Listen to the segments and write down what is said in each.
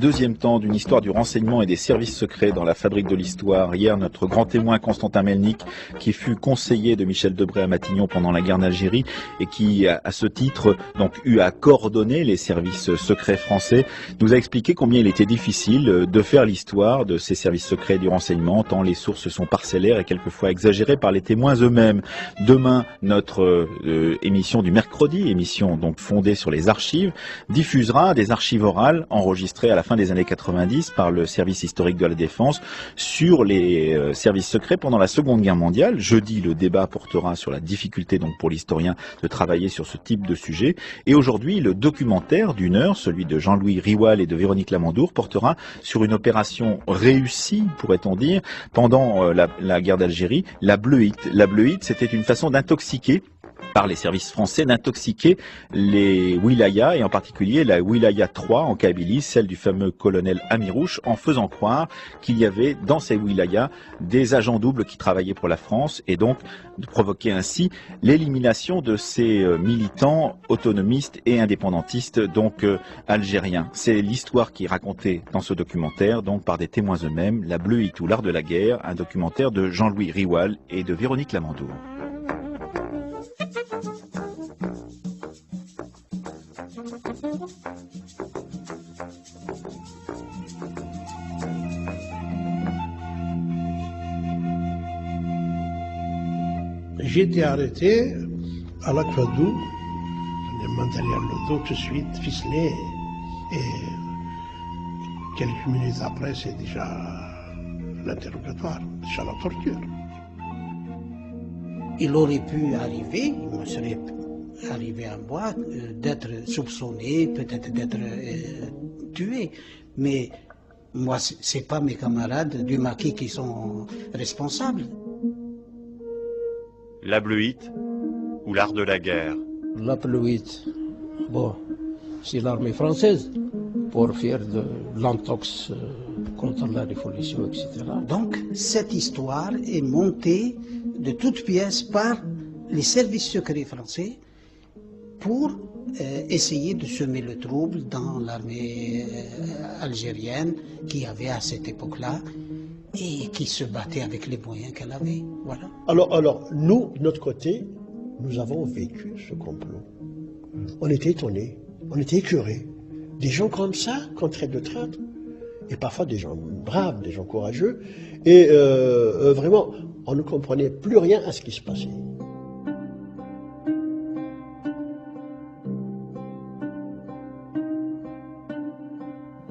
Deuxième temps d'une histoire du renseignement et des services secrets dans la fabrique de l'histoire. Hier, notre grand témoin Constantin Melnick, qui fut conseiller de Michel Debré à Matignon pendant la guerre d'Algérie et qui, à ce titre, donc eut à coordonner les services secrets français, nous a expliqué combien il était difficile de faire l'histoire de ces services secrets du renseignement, tant les sources sont parcellaires et quelquefois exagérées par les témoins eux-mêmes. Demain, notre émission du mercredi, émission donc fondée sur les archives, diffusera des archives orales enregistrées à la fin des années 90 par le service historique de la Défense sur les services secrets pendant la Seconde Guerre mondiale. Jeudi, le débat portera sur la difficulté donc pour l'historien de travailler sur ce type de sujet. Et aujourd'hui, le documentaire d'une heure, celui de Jean-Louis Riwal et de Véronique Lamandour, portera sur une opération réussie, pourrait-on dire, pendant la guerre d'Algérie, la bleuite. La bleuite, c'était une façon d'intoxiquer par les services français, d'intoxiquer les wilayas, et en particulier la wilaya 3 en Kabylie, celle du fameux colonel Amirouche, en faisant croire qu'il y avait dans ces wilayas des agents doubles qui travaillaient pour la France, et donc de provoquer ainsi l'élimination de ces militants autonomistes et indépendantistes, donc algériens. C'est l'histoire qui est racontée dans ce documentaire, donc par des témoins eux-mêmes, La Bleuite ou l'art de la guerre, un documentaire de Jean-Louis Riwal et de Véronique Lamandour. J'ai été arrêté à l'Aquadou, les mains derrière le dos tout de suite, ficelé, et quelques minutes après, c'est déjà l'interrogatoire, déjà la torture. Il aurait pu arriver, il me serait arrivé à moi, d'être soupçonné, peut-être d'être tué, mais moi, c'est pas mes camarades du maquis qui sont responsables. La bleuite ou l'art de la guerre? La bleuite, bon, c'est l'armée française pour faire de l'intox contre la révolution, etc. Donc, cette histoire est montée de toutes pièces par les services secrets français pour essayer de semer le trouble dans l'armée algérienne qui avait à cette époque-là et qui se battait avec les moyens qu'elle avait. Voilà. Alors, nous, de notre côté, nous avons vécu ce complot. On était étonnés, on était écœurés. Des gens comme ça, qu'on traite de traîtres, et parfois des gens braves, des gens courageux, et vraiment, on ne comprenait plus rien à ce qui se passait.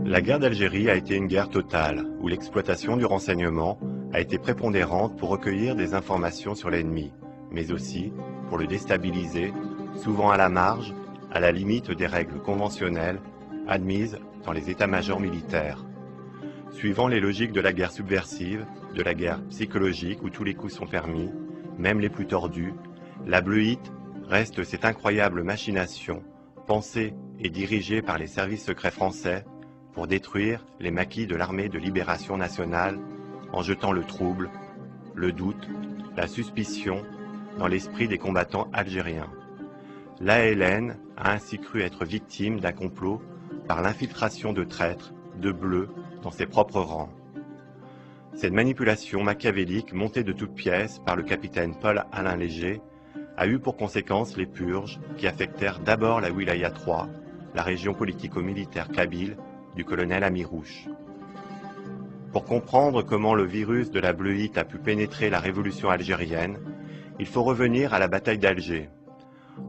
La guerre d'Algérie a été une guerre totale, où l'exploitation du renseignement a été prépondérante pour recueillir des informations sur l'ennemi, mais aussi pour le déstabiliser, souvent à la marge, à la limite des règles conventionnelles admises dans les états-majors militaires. Suivant les logiques de la guerre subversive, de la guerre psychologique où tous les coups sont permis, même les plus tordus, la bleuite reste cette incroyable machination, pensée et dirigée par les services secrets français pour détruire les maquis de l'armée de libération nationale en jetant le trouble, le doute, la suspicion dans l'esprit des combattants algériens. L'ALN a ainsi cru être victime d'un complot par l'infiltration de traîtres, de bleus, dans ses propres rangs. Cette manipulation machiavélique montée de toutes pièces par le capitaine Paul-Alain Léger a eu pour conséquence les purges qui affectèrent d'abord la wilaya 3, la région politico-militaire kabyle du colonel Amirouche. Pour comprendre comment le virus de la bleuite a pu pénétrer la révolution algérienne, il faut revenir à la bataille d'Alger.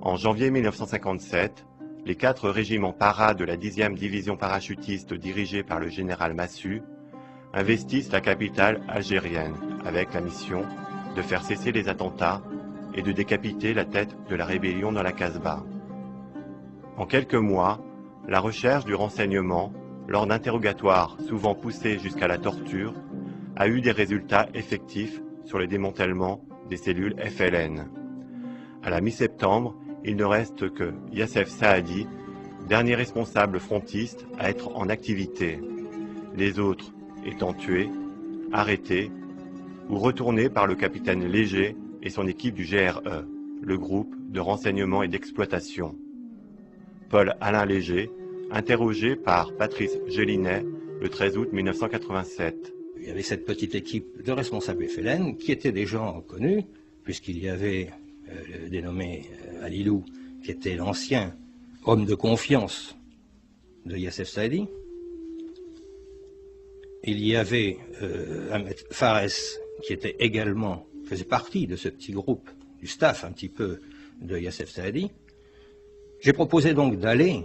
En janvier 1957, les 4 régiments para de la 10e division parachutiste dirigée par le général Massu investissent la capitale algérienne avec la mission de faire cesser les attentats et de décapiter la tête de la rébellion dans la Casbah. En quelques mois, la recherche du renseignement, lors d'interrogatoires souvent poussés jusqu'à la torture, a eu des résultats effectifs sur le démantèlement des cellules FLN. À la mi-septembre, il ne reste que Yassef Saadi, dernier responsable frontiste à être en activité, les autres étant tués, arrêtés ou retournés par le capitaine Léger et son équipe du GRE, le groupe de renseignement et d'exploitation. Paul-Alain Léger Interrogé par Patrice Gélinet le 13 août 1987. Il y avait cette petite équipe de responsables FLN qui étaient des gens connus, puisqu'il y avait le dénommé Alilou, qui était l'ancien homme de confiance de Youssef Saadi. Il y avait Ahmed Fares, qui était également, faisait partie de ce petit groupe, du staff un petit peu de Youssef Saadi. J'ai proposé donc d'aller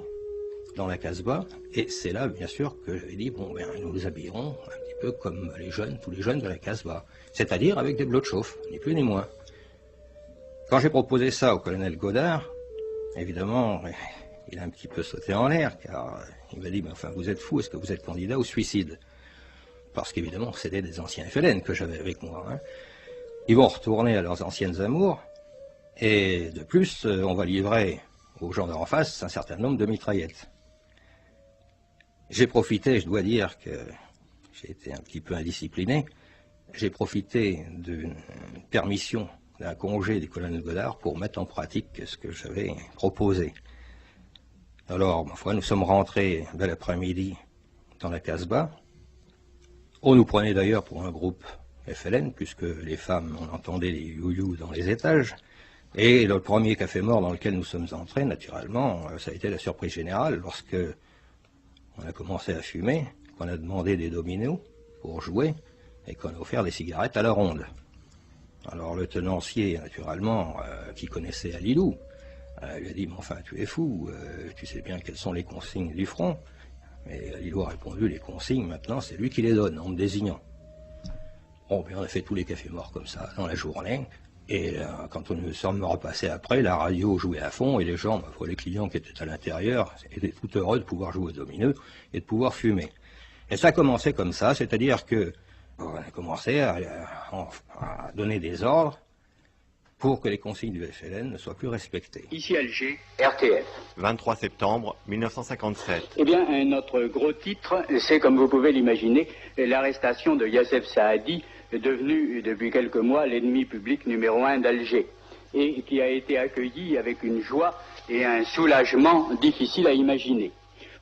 dans la Casbah, et c'est là, bien sûr, que j'avais dit, bon, ben, nous nous habillerons un petit peu comme les jeunes, tous les jeunes de la Casbah, c'est-à-dire avec des bleus de chauffe, ni plus ni moins. Quand j'ai proposé ça au colonel Godard, évidemment, il a un petit peu sauté en l'air, car il m'a dit, mais enfin, vous êtes fou, est-ce que vous êtes candidat au suicide? Parce qu'évidemment, c'était des anciens FLN que j'avais avec moi. Hein. Ils vont retourner à leurs anciennes amours, et de plus, on va livrer aux gens d'en face un certain nombre de mitraillettes. J'ai profité, je dois dire que j'ai été un petit peu indiscipliné, j'ai profité d'une permission, d'un congé du colonel Godard pour mettre en pratique ce que j'avais proposé. Alors, ma foi, nous sommes rentrés de l'après-midi dans la Casbah. On nous prenait d'ailleurs pour un groupe FLN, puisque les femmes, on entendait les you-you dans les étages. Et le premier café mort dans lequel nous sommes entrés, naturellement, ça a été la surprise générale lorsque on a commencé à fumer, qu'on a demandé des dominos pour jouer et qu'on a offert des cigarettes à la ronde. Alors le tenancier, naturellement, qui connaissait Alilou, lui a dit, mais enfin tu es fou, tu sais bien quelles sont les consignes du front. Mais Alilou a répondu, les consignes maintenant c'est lui qui les donne en me désignant. Bon, bien on a fait tous les cafés morts comme ça dans la journée. Et quand on nous sommes repassés après, la radio jouait à fond et les gens, ma foi, les clients qui étaient à l'intérieur, étaient tout heureux de pouvoir jouer au domineux et de pouvoir fumer. Et ça a commencé comme ça, c'est-à-dire que on a commencé à donner des ordres pour que les consignes du FLN ne soient plus respectées. Ici Alger, RTF. 23 septembre 1957. Eh bien, notre gros titre, c'est, comme vous pouvez l'imaginer, l'arrestation de Youssef Saadi, devenu depuis quelques mois l'ennemi public numéro 1 d'Alger, et qui a été accueilli avec une joie et un soulagement difficile à imaginer.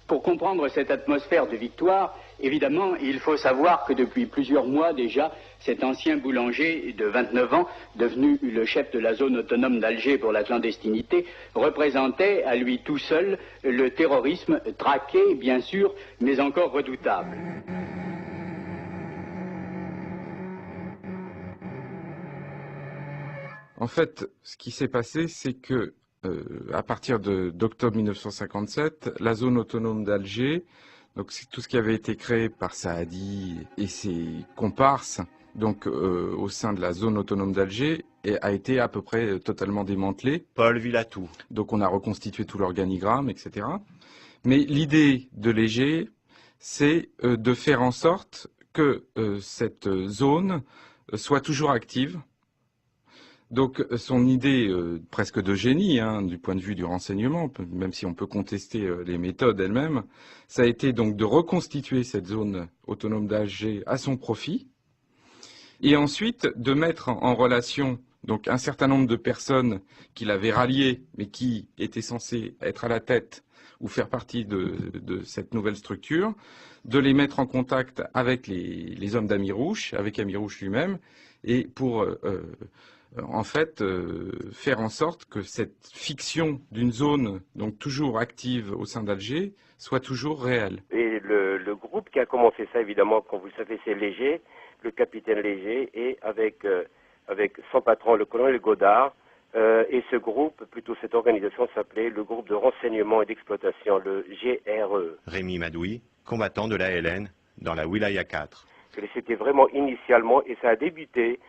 Pour comprendre cette atmosphère de victoire, évidemment, il faut savoir que depuis plusieurs mois déjà, cet ancien boulanger de 29 ans, devenu le chef de la zone autonome d'Alger pour la clandestinité, représentait à lui tout seul le terrorisme traqué, bien sûr, mais encore redoutable. En fait, ce qui s'est passé, c'est que à partir d'octobre 1957, la zone autonome d'Alger, donc c'est tout ce qui avait été créé par Saadi et ses comparses, donc au sein de la zone autonome d'Alger, a été à peu près totalement démantelé. Paul Villatou. Donc on a reconstitué tout l'organigramme, etc. Mais l'idée de Léger, c'est de faire en sorte que cette zone soit toujours active. Donc son idée presque de génie, du point de vue du renseignement, même si on peut contester les méthodes elles-mêmes, ça a été donc de reconstituer cette zone autonome d'Alger à son profit, et ensuite de mettre en relation donc un certain nombre de personnes qu'il avait ralliées, mais qui étaient censées être à la tête ou faire partie de cette nouvelle structure, de les mettre en contact avec les hommes d'Amirouche, avec Amirouche lui-même, et pour en fait, faire en sorte que cette fiction d'une zone donc toujours active au sein d'Alger soit toujours réelle. Et le groupe qui a commencé ça, évidemment, comme vous le savez, c'est Léger, le capitaine Léger, et avec son patron, le colonel Godard, et ce groupe, plutôt cette organisation s'appelait le groupe de renseignement et d'exploitation, le GRE. Rémi Madoui, combattant de l'ALN dans la Wilaya 4. C'était vraiment initialement, et ça a débuté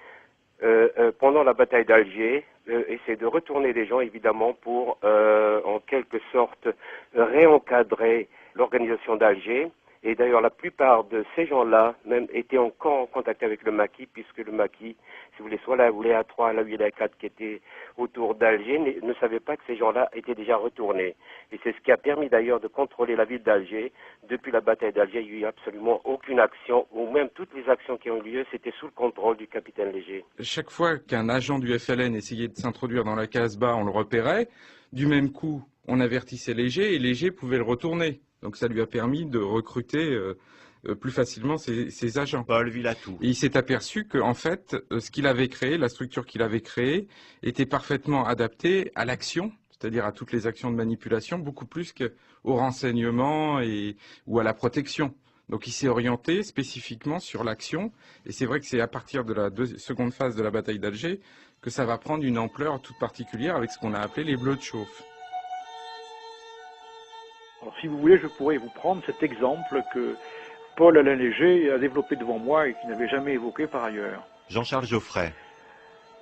pendant la bataille d'Alger, et c'est de retourner les gens évidemment pour en quelque sorte réencadrer l'organisation d'Alger. Et d'ailleurs la plupart de ces gens-là même étaient encore en contact avec le maquis, puisque le maquis, si vous voulez, soit la Wilaya 3, la Wilaya 4 qui était autour d'Alger, ne savaient pas que ces gens-là étaient déjà retournés. Et c'est ce qui a permis d'ailleurs de contrôler la ville d'Alger. Depuis la bataille d'Alger, il n'y a eu absolument aucune action, ou même toutes les actions qui ont eu lieu, c'était sous le contrôle du capitaine Léger. Chaque fois qu'un agent du FLN essayait de s'introduire dans la Casbah, on le repérait. Du même coup, on avertissait Léger et Léger pouvait le retourner. Donc ça lui a permis de recruter plus facilement ses agents. Paul Villatou. Et il s'est aperçu que, en fait, ce qu'il avait créé, la structure qu'il avait créée, était parfaitement adaptée à l'action, c'est-à-dire à toutes les actions de manipulation, beaucoup plus qu'au renseignement ou à la protection. Donc il s'est orienté spécifiquement sur l'action, et c'est vrai que c'est à partir de la seconde phase de la bataille d'Alger que ça va prendre une ampleur toute particulière avec ce qu'on a appelé les bleus de chauffe. Alors si vous voulez, je pourrais vous prendre cet exemple que Paul Alain Léger a développé devant moi et qu'il n'avait jamais évoqué par ailleurs. Jean-Charles Geoffray.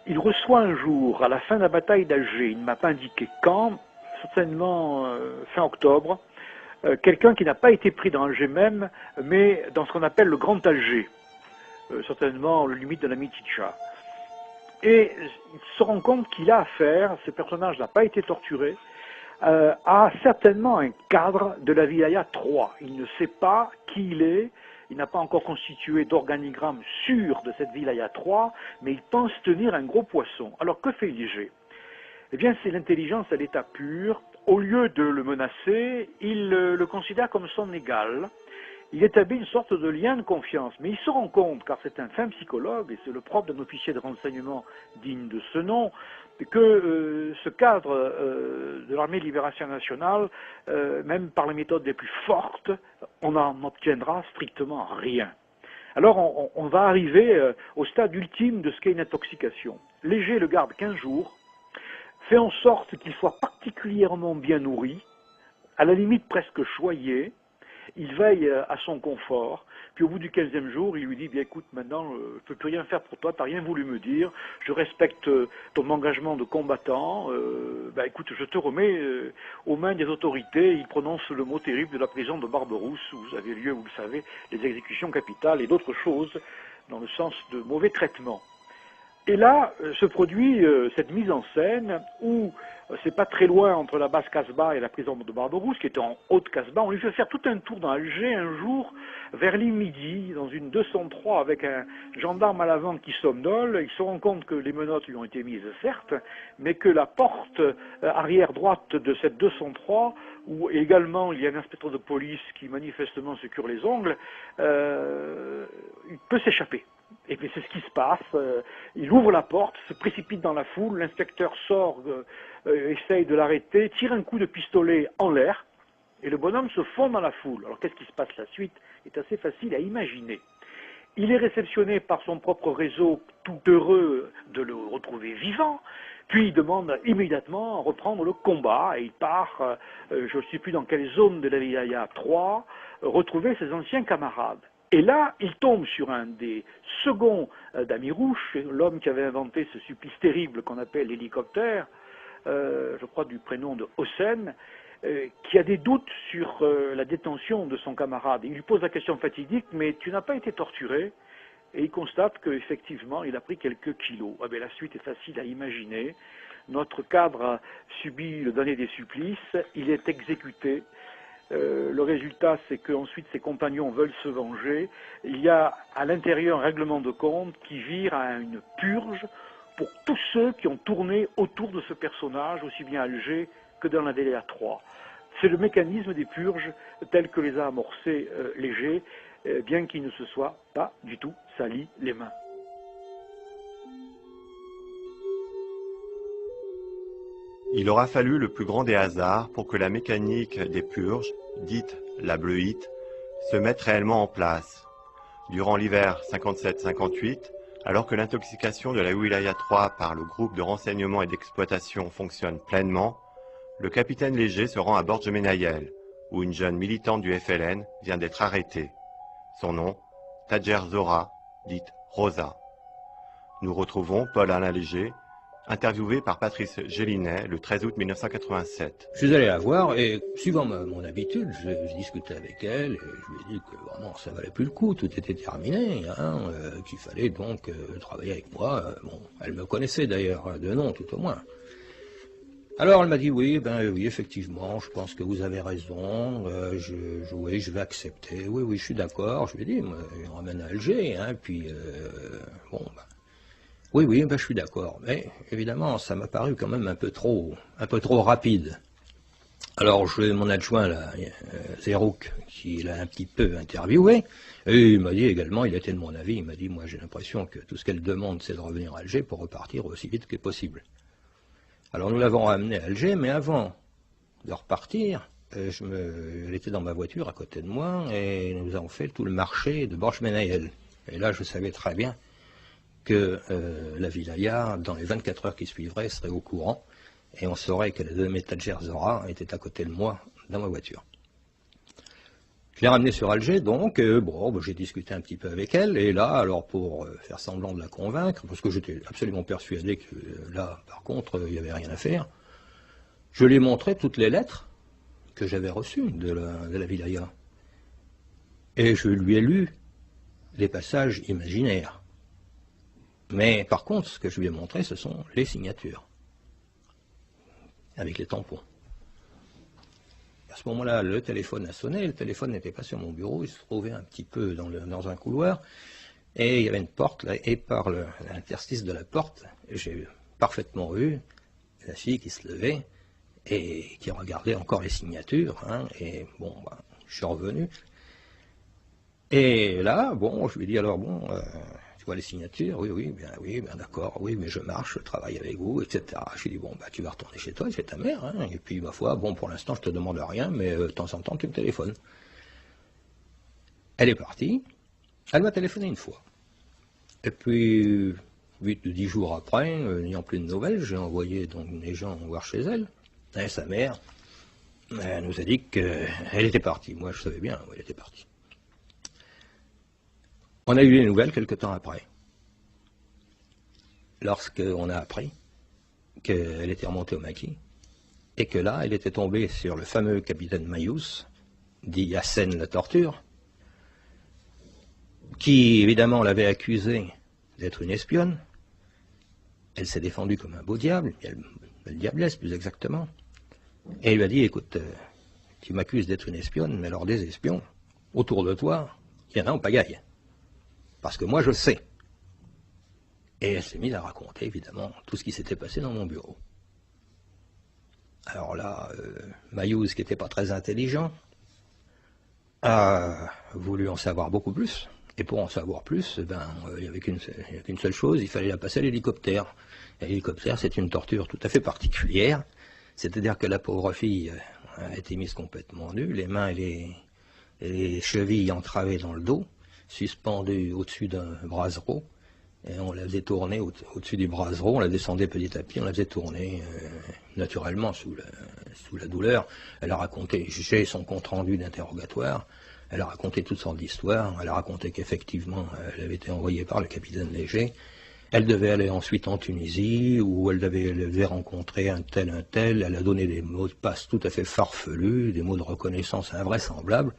Il reçoit un jour, à la fin de la bataille d'Alger, il ne m'a pas indiqué quand, certainement fin octobre, quelqu'un qui n'a pas été pris dans Alger même, mais dans ce qu'on appelle le Grand Alger, certainement le limite de la Mitidja. Et il se rend compte qu'il a affaire, ce personnage n'a pas été torturé, a certainement un cadre de la Wilaya 3. Il ne sait pas qui il est, il n'a pas encore constitué d'organigramme sûr de cette Wilaya 3, mais il pense tenir un gros poisson. Alors que fait Léger? Eh bien, c'est l'intelligence à l'état pur. Au lieu de le menacer, il le considère comme son égal. Il établit une sorte de lien de confiance, mais il se rend compte, car c'est un fin psychologue, et c'est le propre d'un officier de renseignement digne de ce nom, que ce cadre de l'armée de libération nationale, même par les méthodes les plus fortes, on n'en obtiendra strictement rien. Alors on va arriver au stade ultime de ce qu'est une intoxication. Léger le garde 15 jours, fait en sorte qu'il soit particulièrement bien nourri, à la limite presque choyé. Il veille à son confort, puis au bout du 15e jour, il lui dit, bien écoute, maintenant, je ne peux plus rien faire pour toi, tu n'as rien voulu me dire, je respecte ton engagement de combattant, écoute, je te remets aux mains des autorités. Il prononce le mot terrible de la prison de Barberousse, où vous avez lieu, vous le savez, les exécutions capitales et d'autres choses, dans le sens de mauvais traitement. Et là, se produit cette mise en scène où c'est pas très loin entre la basse Casbah et la prison de Barberousse, qui est en haute Casbah. On lui fait faire tout un tour dans Alger un jour, vers midi, dans une 203 avec un gendarme à l'avant qui somnole. Il se rend compte que les menottes lui ont été mises, certes, mais que la porte arrière droite de cette 203, où également il y a un inspecteur de police qui manifestement se cure les ongles, il peut s'échapper. Et puis c'est ce qui se passe, il ouvre la porte, se précipite dans la foule, l'inspecteur sort, essaye de l'arrêter, tire un coup de pistolet en l'air, et le bonhomme se fond dans la foule. Alors qu'est-ce qui se passe? La suite est assez facile à imaginer. Il est réceptionné par son propre réseau, tout heureux de le retrouver vivant, puis il demande immédiatement à reprendre le combat, et il part, je ne sais plus dans quelle zone de la Wilaya 3, retrouver ses anciens camarades. Et là, il tombe sur un des seconds d'Amirouche, l'homme qui avait inventé ce supplice terrible qu'on appelle l'hélicoptère, je crois du prénom de Hossein, qui a des doutes sur la détention de son camarade. Il lui pose la question fatidique, mais tu n'as pas été torturé? Et il constate qu'effectivement, il a pris quelques kilos. Ah bien, la suite est facile à imaginer. Notre cadre a subi le dernier des supplices, il est exécuté. Le résultat, c'est qu'ensuite ses compagnons veulent se venger. Il y a à l'intérieur un règlement de compte qui vire à une purge pour tous ceux qui ont tourné autour de ce personnage, aussi bien à Alger que dans la Wilaya 3. C'est le mécanisme des purges tel que les a amorcés Léger, bien qu'il ne se soit pas du tout sali les mains. Il aura fallu le plus grand des hasards pour que la mécanique des purges, dite la bleuite, se mette réellement en place. Durant l'hiver 57-58, alors que l'intoxication de la Wilaya 3 par le groupe de renseignement et d'exploitation fonctionne pleinement, le capitaine Léger se rend à Borj-Menayel, où une jeune militante du FLN vient d'être arrêtée. Son nom, Tadjer Zora, dite Rosa. Nous retrouvons Paul Alain Léger, interviewé par Patrice Gélinet le 13 août 1987. Je suis allé la voir et, suivant mon habitude, je discutais avec elle et je lui ai dit que vraiment ça valait plus le coup, tout était terminé, qu'il fallait donc travailler avec moi. Bon, elle me connaissait d'ailleurs de nom tout au moins. Alors elle m'a dit oui, oui, effectivement, je pense que vous avez raison, oui, je vais accepter, oui, je suis d'accord, je lui ai dit, je me ramène à Alger, puis oui, je suis d'accord, mais évidemment, ça m'a paru quand même un peu trop rapide. Alors, j'ai mon adjoint, là, Zerouk, qui l'a un petit peu interviewé, et il m'a dit également, il était de mon avis, il m'a dit, moi j'ai l'impression que tout ce qu'elle demande, c'est de revenir à Alger pour repartir aussi vite que possible. Alors nous l'avons ramenée à Alger, mais avant de repartir, elle était dans ma voiture à côté de moi, et nous avons fait tout le marché de Borj Menaïel. Et là, je savais très bien que la wilaya, dans les 24 heures qui suivraient, serait au courant, et on saurait que la dame Tadjer Zora était à côté de moi, dans ma voiture. Je l'ai ramenée sur Alger, donc, j'ai discuté un petit peu avec elle, et là, alors pour faire semblant de la convaincre, parce que j'étais absolument persuadé que là, par contre, il n'y avait rien à faire, je lui ai montré toutes les lettres que j'avais reçues de la wilaya. Et je lui ai lu les passages imaginaires. Mais par contre, ce que je lui ai montré, ce sont les signatures, avec les tampons. À ce moment-là, le téléphone a sonné, le téléphone n'était pas sur mon bureau, il se trouvait un petit peu dans un couloir, et il y avait une porte, là, et par l'interstice de la porte, j'ai parfaitement vu la fille qui se levait, et qui regardait encore les signatures, hein, et bon, je suis revenu. Et là, je lui ai dit, alors tu vois les signatures, oui, bien d'accord, oui, mais je marche, je travaille avec vous, etc. Je lui ai dit, tu vas retourner chez toi, chez ta mère, hein, et puis, ma foi, pour l'instant, je te demande rien, mais de temps en temps, tu me téléphones. Elle est partie, elle m'a téléphoné une fois. Et puis, 8 ou 10 jours après, n'ayant plus de nouvelles, j'ai envoyé donc des gens voir chez elle, et sa mère, elle nous a dit qu'elle était partie. Moi, je savais bien où elle était partie. On a eu les nouvelles quelque temps après, lorsqu'on a appris qu'elle était remontée au maquis, et que là, elle était tombée sur le fameux capitaine Mayous, dit Yassen la torture, qui évidemment l'avait accusée d'être une espionne. Elle s'est défendue comme un beau diable, une diablesse plus exactement, et il lui a dit, écoute, tu m'accuses d'être une espionne, mais alors des espions, autour de toi, il y en a en pagaille. Parce que moi, je sais. Et elle s'est mise à raconter, évidemment, tout ce qui s'était passé dans mon bureau. Alors là, Mayous, qui n'était pas très intelligent, a voulu en savoir beaucoup plus. Et pour en savoir plus, il n'y avait qu'une seule chose, il fallait la passer à l'hélicoptère. Et l'hélicoptère, c'est une torture tout à fait particulière. C'est-à-dire que la pauvre fille a été mise complètement nue, les mains et les chevilles entravées dans le dos, suspendue au-dessus d'un brasereau, et on la faisait tourner au-dessus du brasereau, on la descendait petit à petit, on la faisait tourner naturellement sous la douleur. Elle a raconté, j'ai son compte-rendu d'interrogatoire, elle a raconté toutes sortes d'histoires, elle a raconté qu'effectivement, elle avait été envoyée par le capitaine Léger, elle devait aller ensuite en Tunisie, où elle devait rencontrer un tel, elle a donné des mots de passe tout à fait farfelus, des mots de reconnaissance invraisemblables,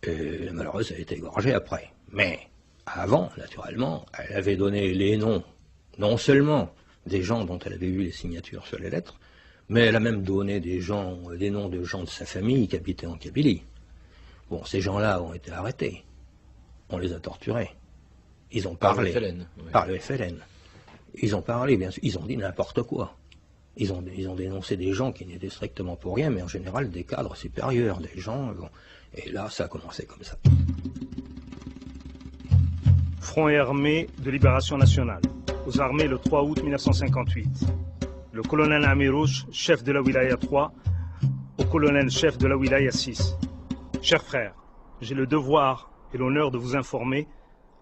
et malheureuse, elle a été égorgée après. Mais avant, naturellement, elle avait donné les noms, non seulement des gens dont elle avait eu les signatures sur les lettres, mais elle a même donné des noms de gens de sa famille qui habitaient en Kabylie. Bon, ces gens-là ont été arrêtés. On les a torturés. Ils ont parlé. Par le FLN. Ils ont parlé, bien sûr. Ils ont dit n'importe quoi. Ils ont dénoncé des gens qui n'étaient strictement pour rien, mais en général des cadres supérieurs, des gens... Et là, ça a commencé comme ça. Front et armée de libération nationale. Aux armées le 3 août 1958. Le colonel Amirouche, chef de la wilaya 3, au colonel chef de la wilaya 6. Chers frères, j'ai le devoir et l'honneur de vous informer,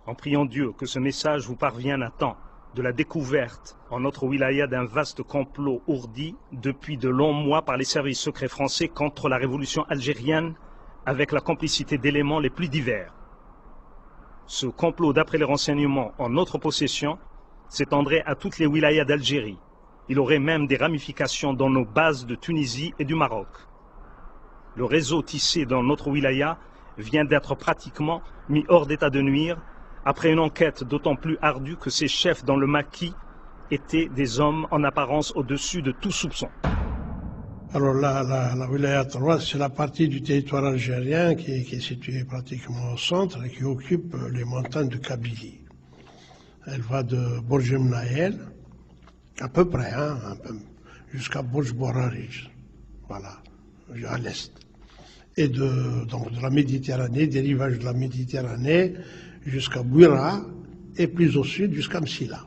en priant Dieu que ce message vous parvienne à temps, de la découverte en notre wilaya d'un vaste complot ourdi depuis de longs mois par les services secrets français contre la révolution algérienne, avec la complicité d'éléments les plus divers. Ce complot, d'après les renseignements en notre possession, s'étendrait à toutes les wilayas d'Algérie. Il aurait même des ramifications dans nos bases de Tunisie et du Maroc. Le réseau tissé dans notre wilaya vient d'être pratiquement mis hors d'état de nuire après une enquête d'autant plus ardue que ses chefs dans le maquis étaient des hommes en apparence au-dessus de tout soupçon. Alors la wilaya 3, c'est la partie du territoire algérien qui est située pratiquement au centre et qui occupe les montagnes de Kabylie. Elle va de Borj Menaïel, à peu près, jusqu'à Borj Borarij. voilà, à l'est. Et donc de la Méditerranée, des rivages de la Méditerranée jusqu'à Bouira, et plus au sud jusqu'à Msila.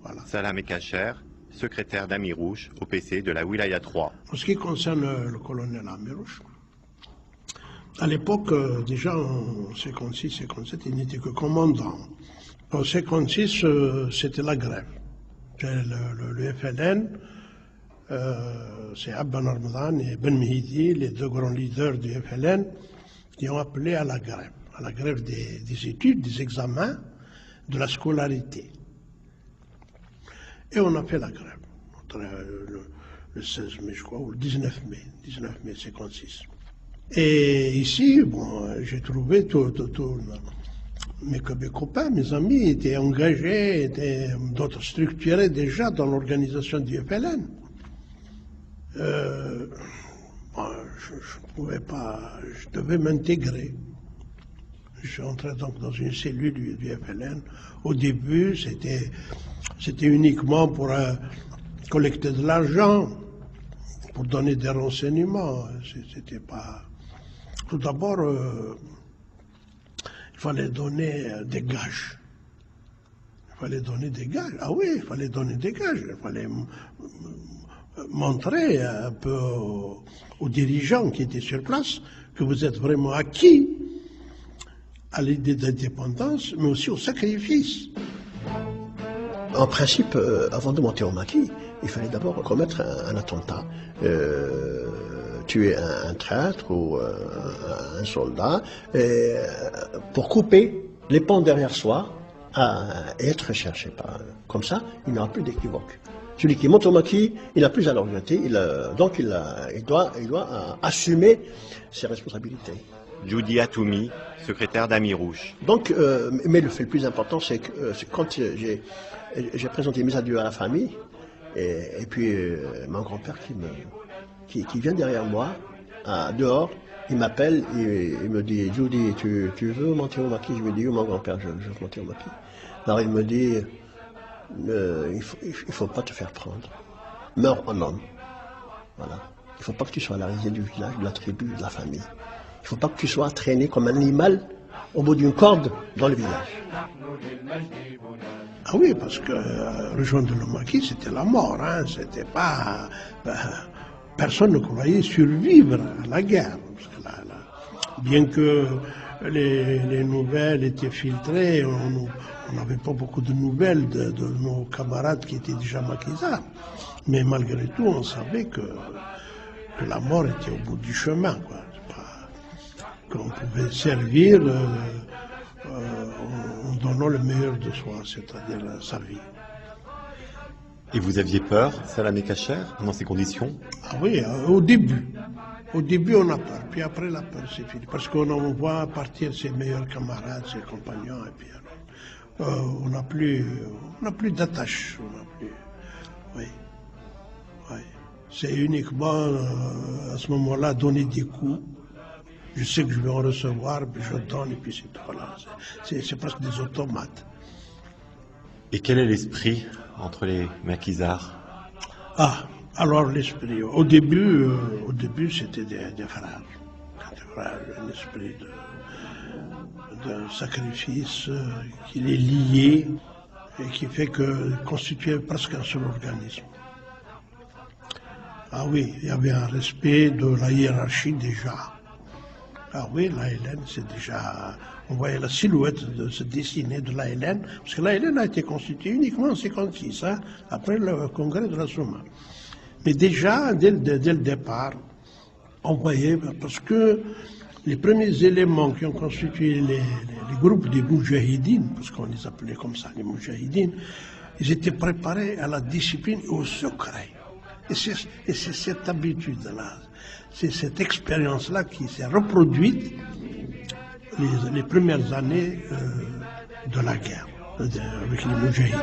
Voilà. Salam Ekacher, secrétaire d'Amirouche au PC de la Wilaya 3. En ce qui concerne le colonel Amirouche, à l'époque, déjà en 56-57, il n'était que commandant. En 56, c'était la grève. Le FLN, c'est Abban Ramadan et Ben Mehidi, les deux grands leaders du FLN, qui ont appelé à la grève des études, des examens, de la scolarité. Et on a fait la grève, le 16 mai, je crois, ou le 19 mai 56. Et ici, bon, j'ai trouvé mes copains, mes amis étaient engagés, d'autres structurés déjà dans l'organisation du FLN. Bon, je pouvais pas, je devais m'intégrer. Je suis entré donc dans une cellule du FLN. Au début, c'était uniquement pour collecter de l'argent, pour donner des renseignements. C'était pas. Tout d'abord, il fallait donner des gages. Il fallait donner des gages. Ah oui, il fallait donner des gages. Il fallait montrer un peu aux dirigeants qui étaient sur place que vous êtes vraiment acquis à l'idée d'indépendance, mais aussi au sacrifice. En principe, avant de monter au maquis, il fallait d'abord commettre un attentat, tuer un traître ou un soldat, pour couper les ponts derrière soi et être recherché. Comme ça, il n'y aura plus d'équivoque. Celui qui monte au maquis, il n'a plus à l'orienter, donc il doit assumer ses responsabilités. Judy Atoumi, secrétaire d'Amirouche. Donc, mais le fait le plus important, c'est que quand j'ai présenté mes adieux à la famille, et puis mon grand-père qui vient derrière moi, dehors, il m'appelle, il me dit, Judy, tu veux monter au maquis? Je lui dis, oui, mon grand-père, je veux monter au maquis. Alors il me dit, il faut pas te faire prendre. Meurs en homme. Voilà. Il faut pas que tu sois à la risée du village, de la tribu, de la famille. Il ne faut pas que tu sois traîné comme un animal au bout d'une corde dans le village. Ah oui, parce que rejoindre le maquis, c'était la mort. Hein. C'était pas. Personne ne croyait survivre à la guerre. Parce que bien que les nouvelles étaient filtrées, on n'avait pas beaucoup de nouvelles de nos camarades qui étaient déjà maquisards. Mais malgré tout, on savait que la mort était au bout du chemin, quoi. Qu'on pouvait servir en donnant le meilleur de soi, c'est-à-dire sa vie. Et vous aviez peur, Salam Ekacher, dans ces conditions? Ah oui, au début. Au début, on a peur, puis après, la peur, c'est fini. Parce qu'on voit partir ses meilleurs camarades, ses compagnons, et puis on n'a plus d'attache. Oui. C'est uniquement, à ce moment-là, donner des coups. Je sais que je vais en recevoir, puis je donne, et puis c'est tout. Voilà. C'est presque des automates. Et quel est l'esprit entre les maquisards? Ah, alors l'esprit. Au début c'était des frères. Un esprit de sacrifice qui les liait et qui fait que constituait presque un seul organisme. Ah oui, il y avait un respect de la hiérarchie déjà. Ah oui, l'ALN, c'est déjà. On voyait la silhouette se dessiner de l'ALN, parce que l'ALN a été constituée uniquement en 1956, hein, après le congrès de la Souma. Mais déjà, dès le départ, on voyait, parce que les premiers éléments qui ont constitué les groupes des Moujahidines, parce qu'on les appelait comme ça, les Moujahidines, ils étaient préparés à la discipline et au secret. Et c'est cette habitude-là. C'est cette expérience-là qui s'est reproduite les premières années de la guerre avec les Moujahidines.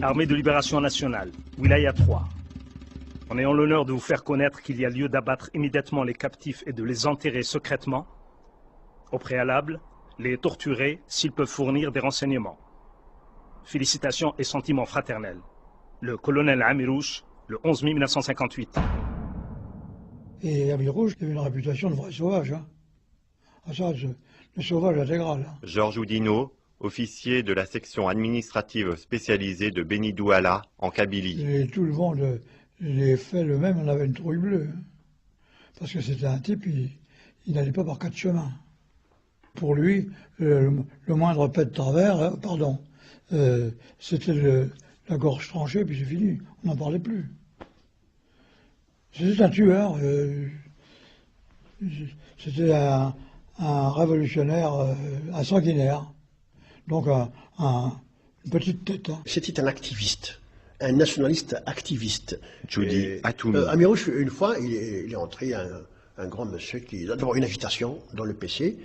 Armée de libération nationale, Wilaya 3. En ayant l'honneur de vous faire connaître qu'il y a lieu d'abattre immédiatement les captifs et de les enterrer secrètement, au préalable, les torturer s'ils peuvent fournir des renseignements. Félicitations et sentiments fraternels. le colonel Amirouche, le 11 mai 1958. Et Amirouche, il avait une réputation de vrai sauvage. Hein. Ah ça, le sauvage intégral. Hein. Georges Oudinot, officier de la section administrative spécialisée de Beni Douala, en Kabylie. Et tout le monde, les faits le même, on avait une trouille bleue. Hein. Parce que c'était un type, il n'allait pas par quatre chemins. Pour lui, le moindre pet de travers, c'était la gorge tranchée, puis c'est fini, on n'en parlait plus. C'était un tueur, c'était un révolutionnaire, un sanguinaire, donc une petite tête. Hein. C'était un activiste, un nationaliste activiste. Judy Atoumi. Amirouche, une fois, il est entré un grand monsieur qui a d'abord une agitation dans le PC,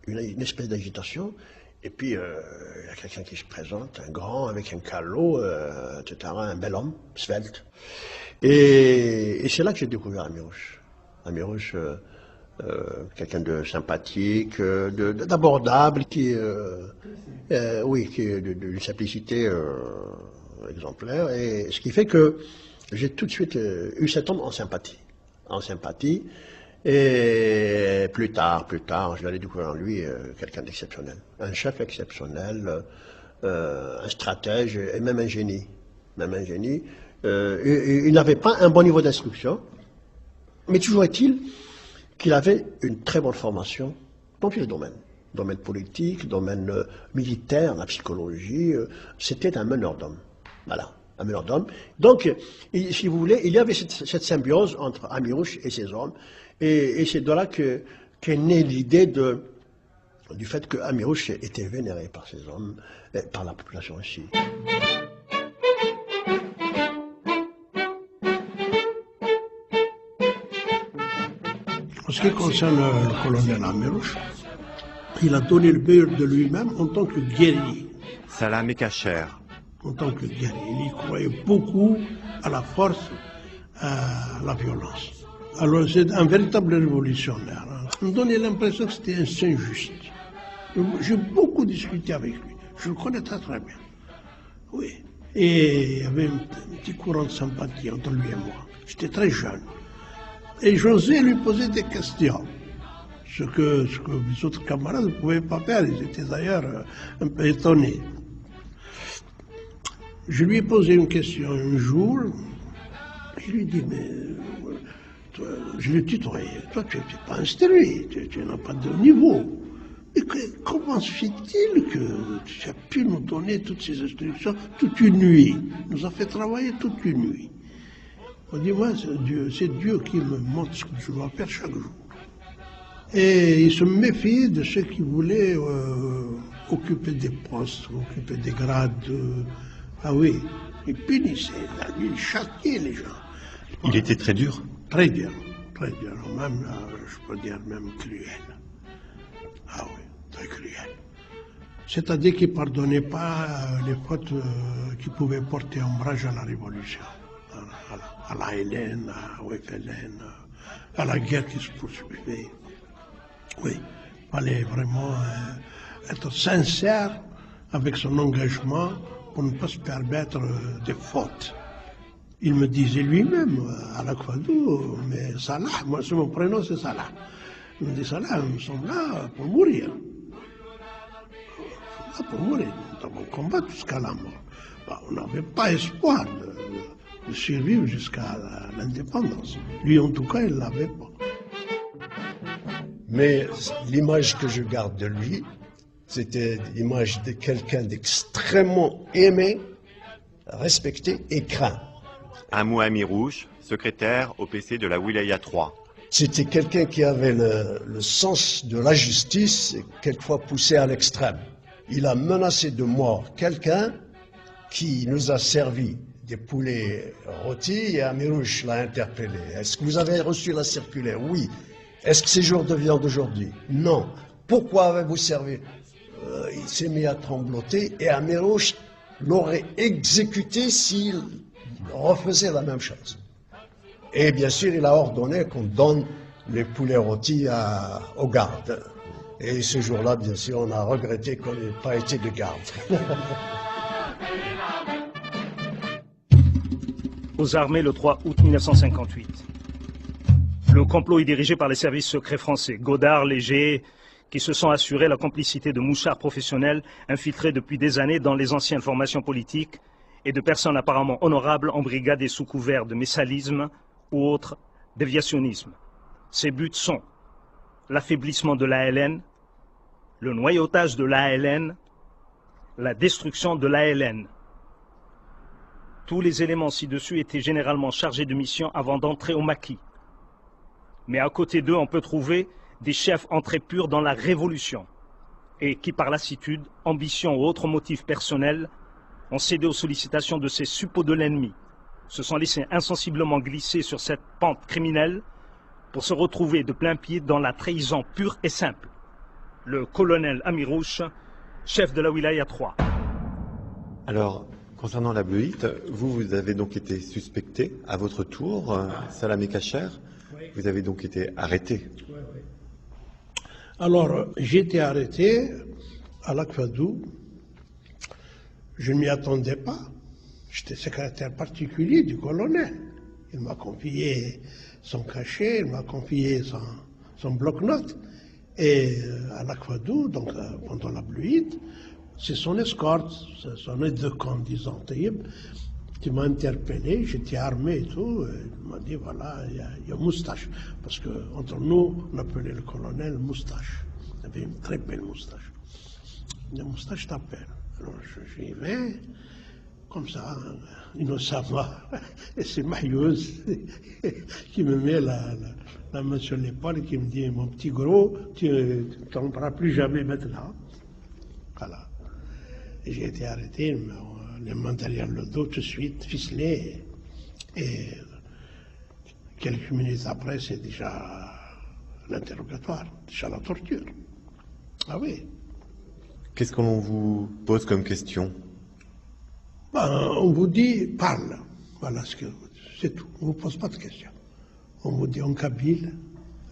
une espèce d'agitation, et puis il y a quelqu'un qui se présente, un grand avec un calot, etc., un bel homme, svelte. Et c'est là que j'ai découvert Amirouche. Amirouche, quelqu'un de sympathique, d'abordable, qui est d'une simplicité exemplaire, et ce qui fait que j'ai tout de suite eu cet homme en sympathie. Et plus tard, je l'ai découvert en lui quelqu'un d'exceptionnel, un chef exceptionnel, un stratège et même un génie. Il n'avait pas un bon niveau d'instruction, mais toujours est-il qu'il avait une très bonne formation dans tous les domaines. Domaine politique, domaine militaire, la psychologie, c'était un meneur d'hommes. Voilà, un meneur d'hommes. Donc, si vous voulez, il y avait cette symbiose entre Amirouche et ses hommes. Et c'est de là qu'est née l'idée du fait que Amirouche était vénéré par ses hommes, et par la population aussi. En ce qui concerne le colonel Amirouche, il a donné le meilleur de lui-même en tant que guerrier. Salah Mekacher. En tant que guerrier, il croyait beaucoup à la force, à la violence. Alors c'est un véritable révolutionnaire. Il me donnait l'impression que c'était un saint juste. J'ai beaucoup discuté avec lui. Je le connais très très bien. Oui. Et il y avait un petit courant de sympathie entre lui et moi. J'étais très jeune. Et j'osais lui poser des questions. Ce que les autres camarades ne pouvaient pas faire. Ils étaient d'ailleurs un peu étonnés. Je lui ai posé une question un jour. Je lui ai dit, mais... je lui ai tutoyé. Toi, tu n'es pas instruit, tu n'as pas de niveau. Mais comment se fait-il que tu as pu nous donner toutes ces instructions toute une nuit? Il nous a fait travailler toute une nuit. On dit, moi, c'est Dieu qui me montre ce que je dois faire chaque jour. Et il se méfiait de ceux qui voulaient occuper des postes, occuper des grades. Ah oui, il punissait, il châtiait les gens. Il était très dur? Très dur, même, je peux dire même cruel. Ah oui, très cruel. C'est-à-dire qu'il ne pardonnait pas les fautes qui pouvaient porter ombrage à la Révolution, à la Hélène, à Wefelen, à la guerre qui se poursuivait. Oui, il fallait vraiment être sincère avec son engagement pour ne pas se permettre des fautes. Il me disait lui-même, à la Kwadou, mais Salah, moi mon prénom c'est Salah. Il me dit, Salah, nous sommes là pour mourir. Nous sommes là pour mourir, nous avons combattu jusqu'à la mort. Bah, on n'avait pas espoir de survivre jusqu'à l'indépendance. Lui, en tout cas, il ne l'avait pas. Mais l'image que je garde de lui, c'était l'image de quelqu'un d'extrêmement aimé, respecté et craint. Amou Amirouche, secrétaire au PC de la Wilaya 3. C'était quelqu'un qui avait le sens de la justice, et quelquefois poussé à l'extrême. Il a menacé de mort quelqu'un qui nous a servi des poulets rôtis et Amirouche l'a interpellé. Est-ce que vous avez reçu la circulaire? Oui. Est-ce que c'est jour de viande aujourd'hui? Non. Pourquoi avez-vous servi? Il s'est mis à trembloter et Amirouche l'aurait exécuté s'il refaisait la même chose. Et bien sûr, il a ordonné qu'on donne les poulets rôtis aux gardes. Et ce jour-là, bien sûr, on a regretté qu'on n'ait pas été de garde. aux armées le 3 août 1958. Le complot est dirigé par les services secrets français, Godard, Léger, qui se sont assurés la complicité de mouchards professionnels infiltrés depuis des années dans les anciennes formations politiques et de personnes apparemment honorables embrigadées sous couvert de messalisme ou autre déviationnisme. Ces buts sont l'affaiblissement de l'ALN, le noyautage de l'ALN, la destruction de l'ALN. Tous les éléments ci-dessus étaient généralement chargés de mission avant d'entrer au maquis. Mais à côté d'eux, on peut trouver des chefs entrés purs dans la révolution et qui, par lassitude, ambition ou autres motifs personnels, ont cédé aux sollicitations de ces suppôts de l'ennemi, se sont laissés insensiblement glisser sur cette pente criminelle pour se retrouver de plein pied dans la trahison pure et simple. Le colonel Amirouche, chef de la Wilaya 3. Alors, concernant la Bleuite, vous avez donc été suspecté à votre tour, Salamé Kacher. Vous avez donc été arrêté. Oui, oui. Alors, j'ai été arrêté à Lakfadou. Je ne m'y attendais pas. J'étais secrétaire particulier du colonel. Il m'a confié son cachet, il m'a confié son bloc-notes. Et à Lakfadou, donc pendant la Bleuite, c'est son escorte, son aide de camp, disons, Taïb, qui m'a interpellé, j'étais armé et tout, et il m'a dit, voilà, il y a Moustache. Parce qu'entre nous, on appelait le colonel Moustache. Il avait une très belle moustache. La moustache t'appelle. Alors j'y vais, comme ça, innocemment, et c'est Maïeuse qui me met la main sur l'épaule et qui me dit, mon petit gros, tu ne tomberas plus jamais maintenant. Voilà. Et j'ai été arrêté, les mains derrière le dos tout de suite, ficelé, et quelques minutes après, c'est déjà l'interrogatoire, déjà la torture. Ah oui. Qu'est-ce qu'on vous pose comme question? On vous dit, parle. Voilà, c'est tout. On ne vous pose pas de questions. On vous dit en kabyle.